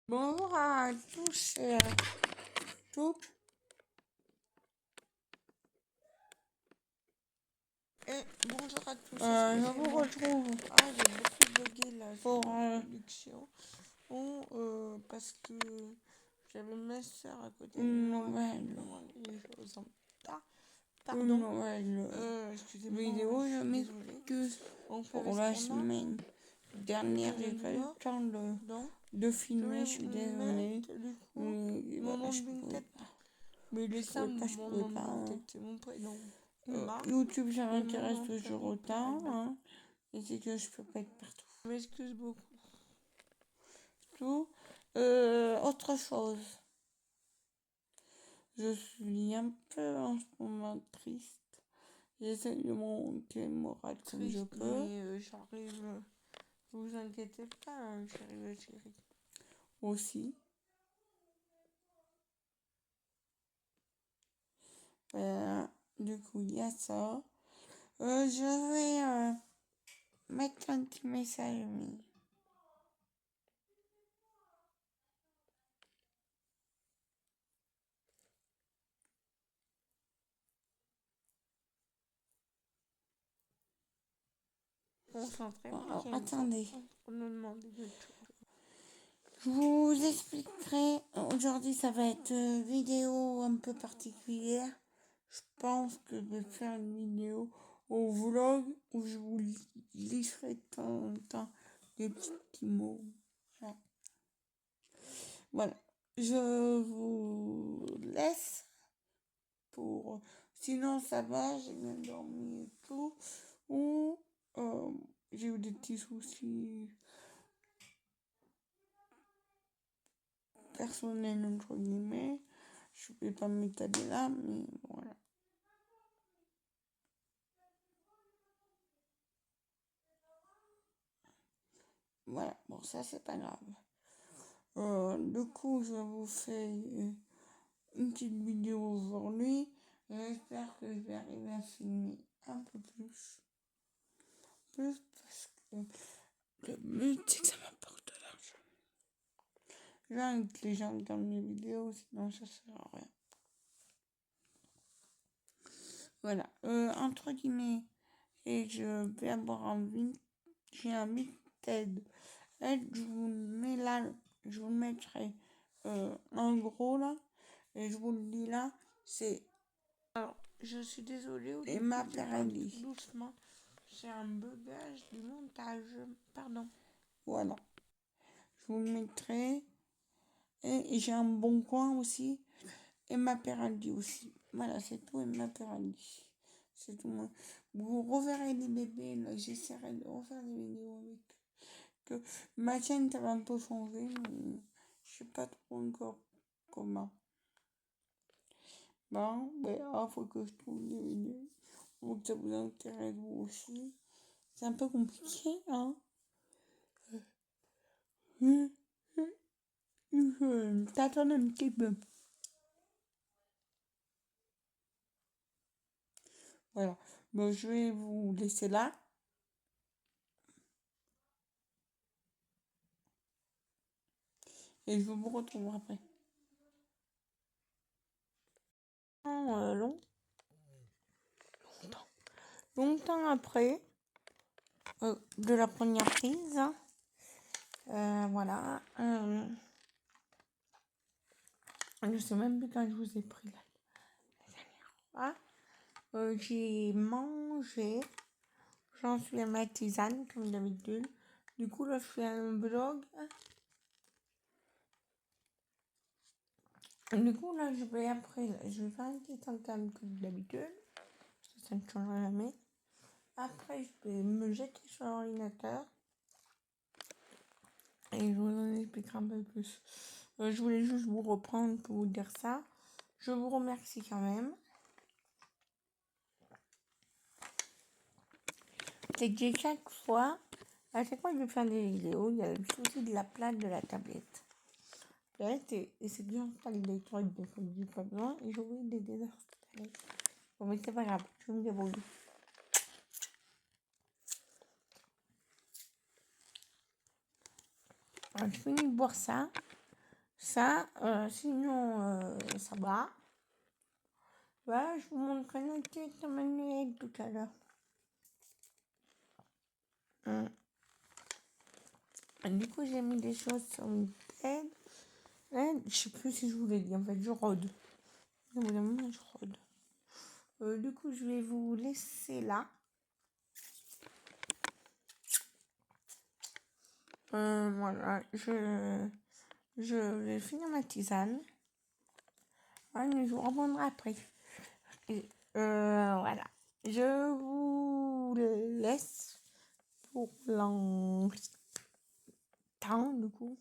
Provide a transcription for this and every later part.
Bonjour à tous et à toutes. Et bonjour à tous. Je vous retrouve j'ai beaucoup bugué là pour sur la production. Parce que j'avais ma soeur à côté de une moi. nouvelle, Les choses en retard. une Pardon. nouvelle Excusez-moi, vidéo. je Je suis désolée. m'excuse On fait pour avec la ce qu'on a. semaine dernière. Je J'ai viens pas de eu voir. le temps Donc, de je filmer. vais Je suis désolée. mettre du coup Mais mon voilà, nom je de pouvais Vinted. pas. Mais Je ça, pouvais pas, je mon pouvais nom de pas. Vinted, c'est mon prénom. Emma. YouTube, ça Et mon m'intéresse nom de toujours famille, autant. Perelman. Et c'est que je peux pas être partout. Je m'excuse beaucoup. Tout. Autre chose. Je suis un peu en ce moment triste. J'essaie de monter le moral comme je peux. Mais j'arrive. Vous inquiétez pas, j'arrive, chérie. Aussi. Du coup, il y a ça. Je vais mettre un petit message. Concentrez-vous. Alors, attendez. Pour nous demander de tout. Je vous expliquerai. Aujourd'hui, ça va être une vidéo un peu particulière. Je pense que je vais faire une vidéo au vlog où je vous liserai de temps en temps des petits mots. Voilà. Je vous laisse pour... Sinon, ça va, j'ai bien dormi et tout. Ou j'ai eu des petits soucis personnels, entre guillemets. Je vais pas m'étaler là, mais voilà. Voilà, bon, ça, c'est pas grave. Du coup, je vous fais une petite vidéo aujourd'hui. J'espère que je vais arriver à filmer un peu plus. Parce que le but, c'est que ça m'apporte de l'argent. J'invite les gens dans mes vidéos, sinon ça sert à rien. Voilà, entre guillemets, et je vais avoir j'ai un Vinted. Je vous mets là, je vous mettrai en gros là, et je vous le dis là, c'est... Alors, je suis désolée. Emma Perelli. Doucement. C'est un bugage du montage. Pardon. Voilà. Je vous le mettrai. Et j'ai un bon coin aussi. Emma Peraldi aussi. Voilà, c'est tout Emma Peraldi. C'est tout. Vous reverrez des bébés. Là, j'essaierai de refaire des vidéos avec eux. Ma chaîne, ça va un peu changer, mais je sais pas trop encore comment. Bon, ben, faut que je trouve des vidéos. Faut que ça vous intéresse vous aussi. C'est un peu compliqué, hein. Je t'attends un petit peu. Voilà. Bon, je vais vous laisser là. Et je vous retrouve après. Longtemps après de la première prise. Voilà. Je sais même plus quand je vous ai pris la dernière fois. J'ai mangé. J'en suis à ma tisane, comme d'habitude. Du coup, là, je fais un vlog. Du coup, là, je vais faire un petit temps calme comme d'habitude. Ça ne changera jamais. Après, je vais me jeter sur l'ordinateur. Et je vous en expliquerai un peu plus. Je voulais juste vous reprendre pour vous dire ça. Je vous remercie quand même. C'est que à chaque fois que je vais faire des vidéos, il y a le souci de la plate de la tablette. Et c'est que j'installe des trucs des fois que j'ai pas besoin et j'ai oublié de les désinstaller. Bon, mais c'est pas grave, je me débrouille. Alors, je finis de boire ça. Ça, sinon, ça va. Voilà, je vous montrerai notre manuel tout à l'heure. Du coup, j'ai mis des choses sur une plaide. Je sais plus si je vous l'ai dit, en fait, je rôde. Évidemment, je rôde. Du coup, je vais vous laisser là. Voilà, je vais finir ma tisane. Je vous reprendrai après. Et, voilà. Je vous laisse pour l'instant, du coup.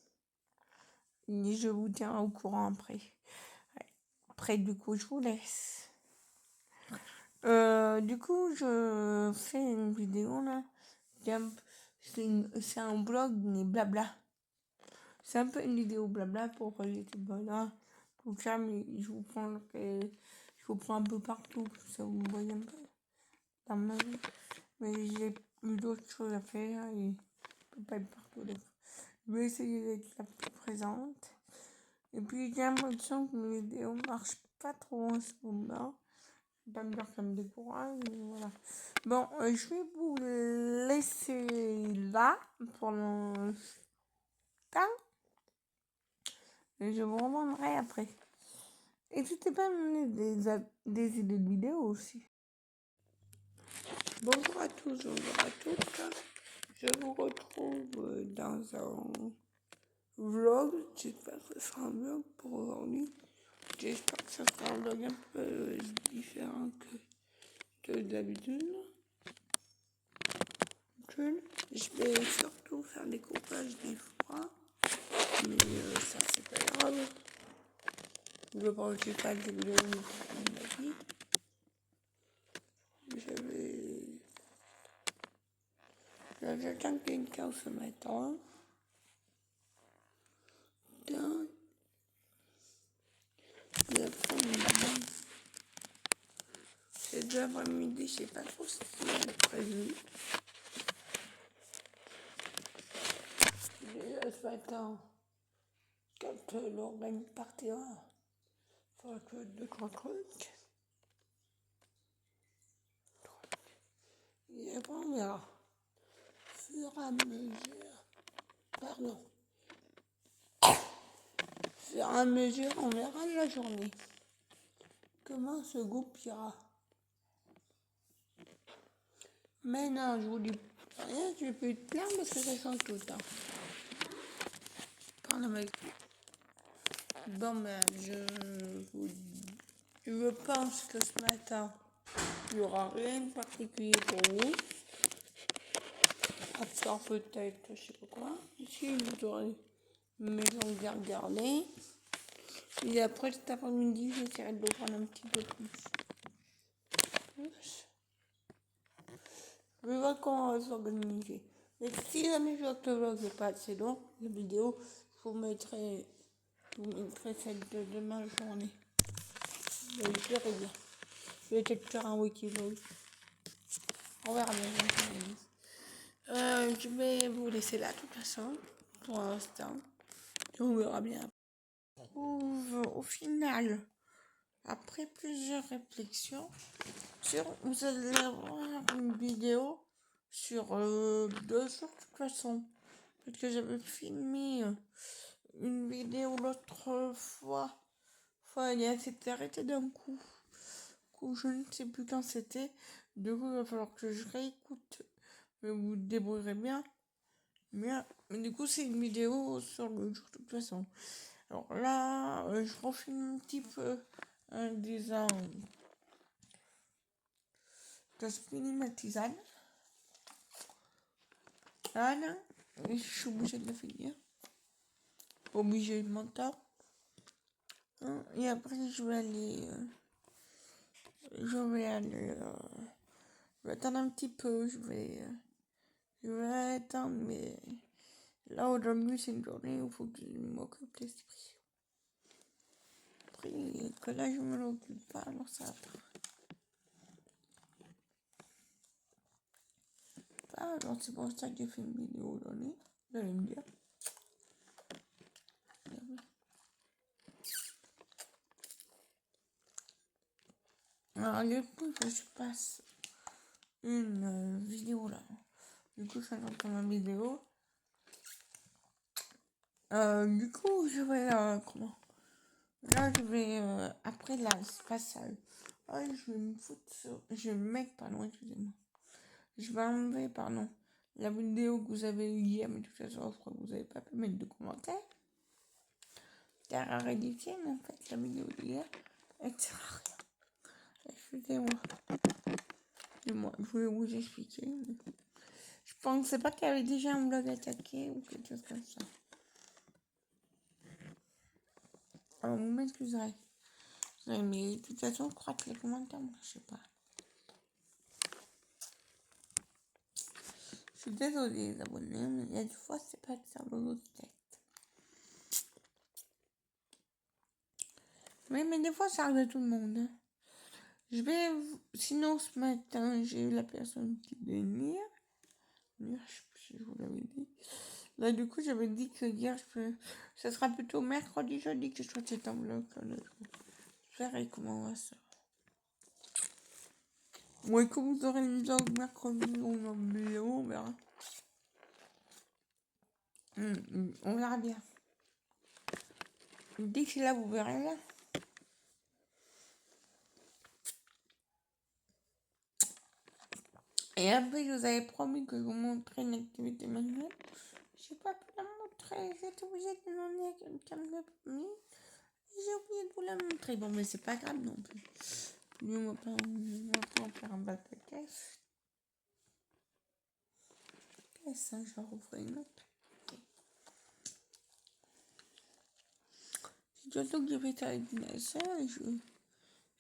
Et je vous tiens au courant après. Après, du coup, je vous laisse. Du coup, je fais une vidéo là. C'est un blog, mais blabla. C'est un peu une vidéo blabla pour youtubeurs là. Tout ça, mais je vous prends un peu partout. Ça vous voyez un peu dans ma vie. Mais j'ai eu d'autres choses à faire et je peux pas être partout. Je vais essayer d'être la plus présente. Et puis j'ai l'impression que mes vidéos marchent pas trop en ce moment. Je vais pas me dire que ça me décourage, mais voilà. Bon, je vais vous laisser là pour l'instant. Et je vous reviendrai après. Et n'hésitez pas à me donner des idées de vidéos aussi. Bonjour à tous, bonjour à toutes. Je vous retrouve dans un vlog. J'espère que ce sera un vlog pour aujourd'hui. J'espère que ce sera un vlog un peu différent que d'habitude. Je vais surtout faire des coupages des fois. Mais ça, c'est pas grave. Je pense que j'ai pas de vidéos de ma vie. J'attends quelqu'un ce matin. L'après-midi. C'est déjà après-midi, je sais pas trop ce qu'il y a prévu. Déjà ce matin, quand l'organe partira, il faudra que 2-3 trucs. Et après on verra. Fur et à mesure. Pardon. Fur et à mesure, on verra la journée. Comment se goupillera. Mais non, je vous dis rien, je peux te plaindre parce que ça change tout le temps. Bon, ben, je pense que ce matin, il n'y aura rien de particulier pour vous. À part peut-être, je sais pas quoi. Ici, vous aurez une maison bien regardée. Et après, cet après-midi, j'essaierai de le prendre un petit peu plus. Je vais voir comment on va s'organiser. Mais si jamais je vois que le vlog n'est pas assez long, la vidéo, je vous mettrai celle de demain journée. Je verrai bien. Je vais peut-être faire un wiki-vlog. On verra bien. Je vais vous laisser là, de toute façon, pour l'instant. On verra bien. Au final, après plusieurs réflexions, vous allez avoir une vidéo sur 2 jours de toute façon. Parce que j'avais filmé une vidéo l'autre fois. Elle s'était arrêtée d'un coup. Je ne sais plus quand c'était. Du coup, il va falloir que je réécoute. Mais vous vous débrouillerez bien. Mais du coup, c'est une vidéo sur le jour de toute façon. Alors là, je refilme un petit peu en disant que je finis ma tisane. Voilà. Et je suis obligée de la finir. Obligée de mon temps. Et après, je vais attendre un petit peu. Je vais attendre, mais là, aujourd'hui, c'est une journée où il faut que je m'occupe d'esprit. Après, que là, je me l'occupe pas, alors ça va pas. Alors, c'est pour ça que j'ai fait une vidéo aujourd'hui. Vous allez me dire. Alors, du coup, je passe une vidéo là. Du coup, je suis en train de faire ma vidéo. Du coup, je vais. Comment? Là, je vais. Après, là, c'est pas ça. Je vais me foutre sur. Je vais me mettre, pardon, excusez-moi. Je vais enlever, pardon, la vidéo que vous avez eue hier, mais de toute façon, je crois que vous n'avez pas pu mettre de commentaires. Car à rédiger, mais en fait, la vidéo d'hier, elle ne sert à rien. Excusez-moi. Excusez-moi, je voulais vous expliquer. Je pensais pas qu'il y avait déjà un blog attaqué ou quelque chose comme ça. Alors, vous m'excuserez. Mais de toute façon, je crois que les commentaires, moi, je sais pas. Je suis désolée, les abonnés, mais il y a des fois, c'est pas de cerveau de tête. Mais des fois, ça arrive à tout le monde. Hein. Je vais. Sinon, ce matin, j'ai eu la personne qui devait venir. Je sais plus si je vous l'avais dit. Là, du coup, j'avais dit que hier, ça sera plutôt mercredi, jeudi que je sois cette enveloppe. Je verrai comment on va ça. Ouais, comme vous aurez une vlog mercredi, on verra. On verra bien. D'ici là, vous verrez là. Et après, je vous avais promis que je vous montrerai une activité manuelle. Je n'ai pas pu la montrer. J'étais obligée de demander à quelqu'un de me j'ai oublié de vous la montrer. Bon, mais c'est pas grave non plus. Lui, on va pas en faire un bal de caisse. Caisse, hein, je vais rouvrir une autre. C'est surtout que j'ai fait ça avec ma soeur et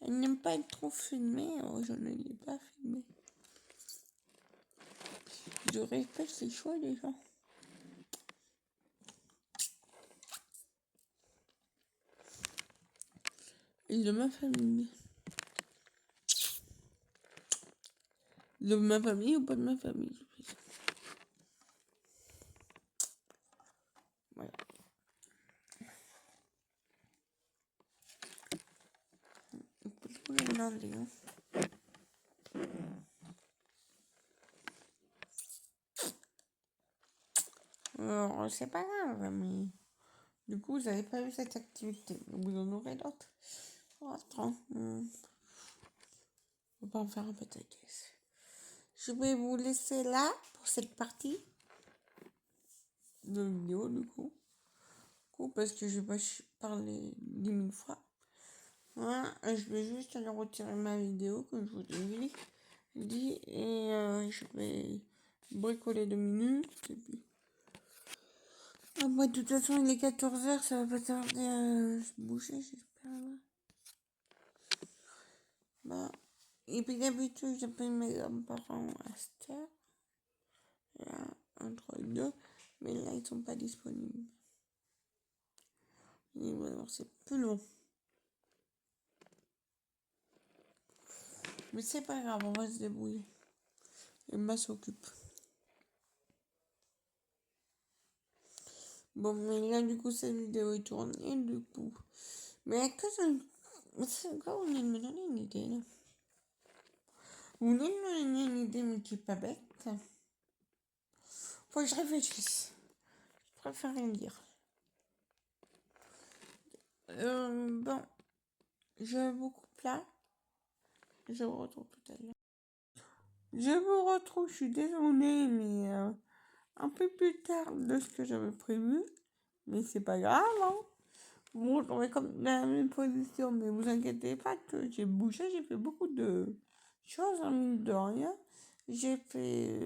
elle n'aime pas être trop filmée. Alors je ne l'ai pas filmée. Je respecte les choix des gens. Et de ma famille. De ma famille ou pas de ma famille. Voilà. On peut tout le demander. Hein. Alors, c'est pas grave, mais du coup, vous n'avez pas eu cette activité. Vous en aurez d'autres. Oh, attends. On va pas en faire un peu de caisse. Je vais vous laisser là pour cette partie de vidéo, du coup. Parce que je vais pas parler 10 000 fois. Voilà, je vais juste aller retirer ma vidéo, comme je vous ai dit. Et je vais bricoler 2 minutes. Et puis... Après, de toute façon, il est 14h, ça va pas tarder à se boucher, j'espère. Bah. Et puis d'habitude, j'appelle mes grands-parents à cette heure. Là, entre deux. Mais là, ils sont pas disponibles. Et voilà, c'est plus long. Mais c'est pas grave, on va se débrouiller. Emma s'occupe. Bon, mais là, du coup, cette vidéo est tournée, du coup. Mais quand c'est quoi, vous venez de me donner une idée, là. Vous venez de me donner une idée, mais qui est pas bête. Faut que je réfléchisse. Je préfère rien dire. Bon. Je vous coupe là. Je vous retrouve tout à l'heure. Je vous retrouve, je suis désolée, mais un peu plus tard de ce que j'avais prévu. Mais c'est pas grave, hein. Vous me retrouvez comme dans la même position, mais vous inquiétez pas que j'ai bougé, j'ai fait beaucoup de choses, en mine de rien. J'ai fait,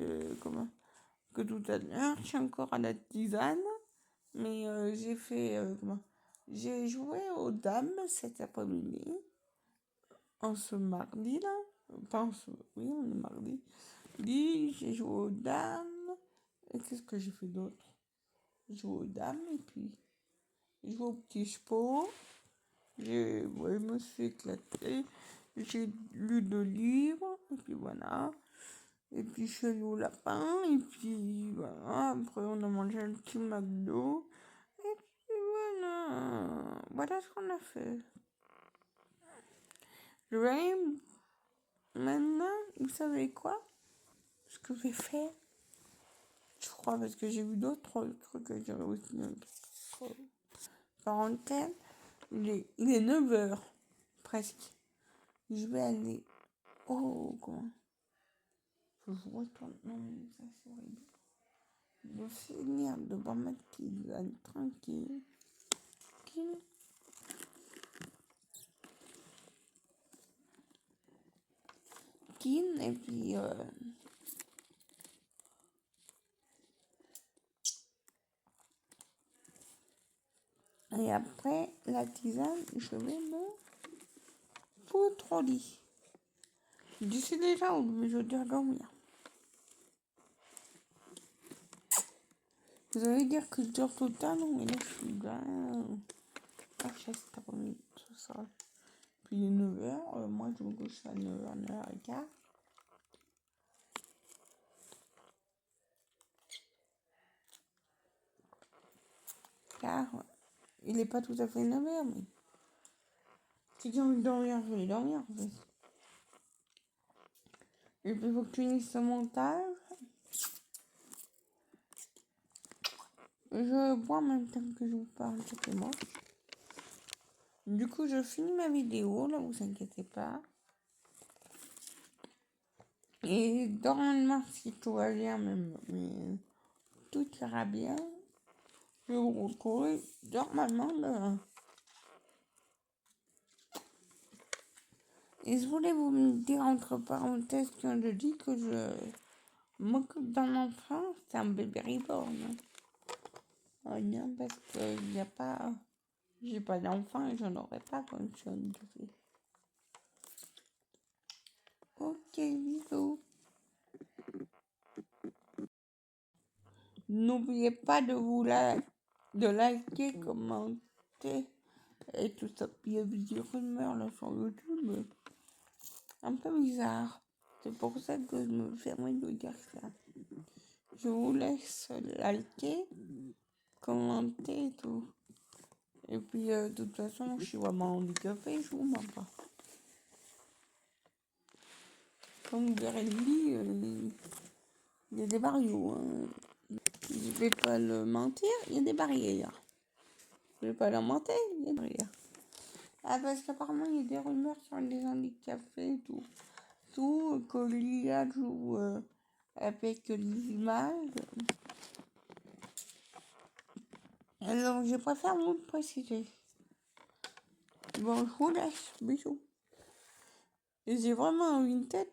que tout à l'heure, je suis encore à la tisane, mais j'ai fait, j'ai joué aux dames cet après-midi, en ce mardi là, pas en ce, oui, on est mardi. J'ai joué aux dames, et qu'est-ce que j'ai fait d'autre? J'ai joué aux dames, et puis j'ai joué au petit chevaux. Je me suis éclatée. J'ai lu 2 livres, et puis voilà. Et puis je suis allée au lapin, et puis voilà. Après, on a mangé un petit McDo. Et puis voilà. Voilà ce qu'on a fait. Je vais Maintenant, vous savez quoi? Ce que je vais faire, je crois, parce que j'ai vu d'autres trucs que j'aurais aussi une parenthèse. Il est 9h, presque. Je vais aller. Oh, comment? Je retourne. Non, mais ça, c'est horrible. De finir de pas mettre tisane tranquille. Et puis. Et après la tisane, je vais me foutre au lit. Je suis déjà où je dois dormir. Vous allez dire que je dors tout le temps, non, mais là je suis bien. Ah, je suis remis tout ça. Puis il est 9h, moi je me couche à 9h, 9h15. Car il n'est pas tout à fait 9h, mais si j'ai envie de dormir, je vais dormir en fait. Et puis il faut que tu finisses ce montage. Je bois en même temps que je vous parle, c'est moi. Du coup, je finis ma vidéo, là, vous inquiétez pas. Et normalement, si tout va bien, même, mais tout ira bien, je vais vous retrouver normalement demain. Et je voulais vous dire entre parenthèses quand je dis que je m'occupe d'un enfant, c'est un bébé reborn. Non, parce que il n'y a pas... J'ai pas d'enfant et j'en aurai pas comme ça. Ok, bisous. N'oubliez pas de de liker, commenter et tout ça. Puis il y a des rumeurs là sur YouTube. Un peu bizarre. C'est pour ça que je me permets de dire ça. Je vous laisse liker, commenter et tout. Et puis de toute façon, je suis vraiment handicapée, je vous mens pas. Comme vous verrez le lit, il y a des barrières. Hein. Je vais pas le mentir, il y a des barrières. Je vais pas le mentir, il y a des barrières. Ah, parce qu'apparemment, il y a des rumeurs sur les handicapés et tout. Tout, que l'IA joue avec les images. Alors, je préfère vous le préciser. Bon, je vous laisse. Bisous. Et j'ai vraiment une tête.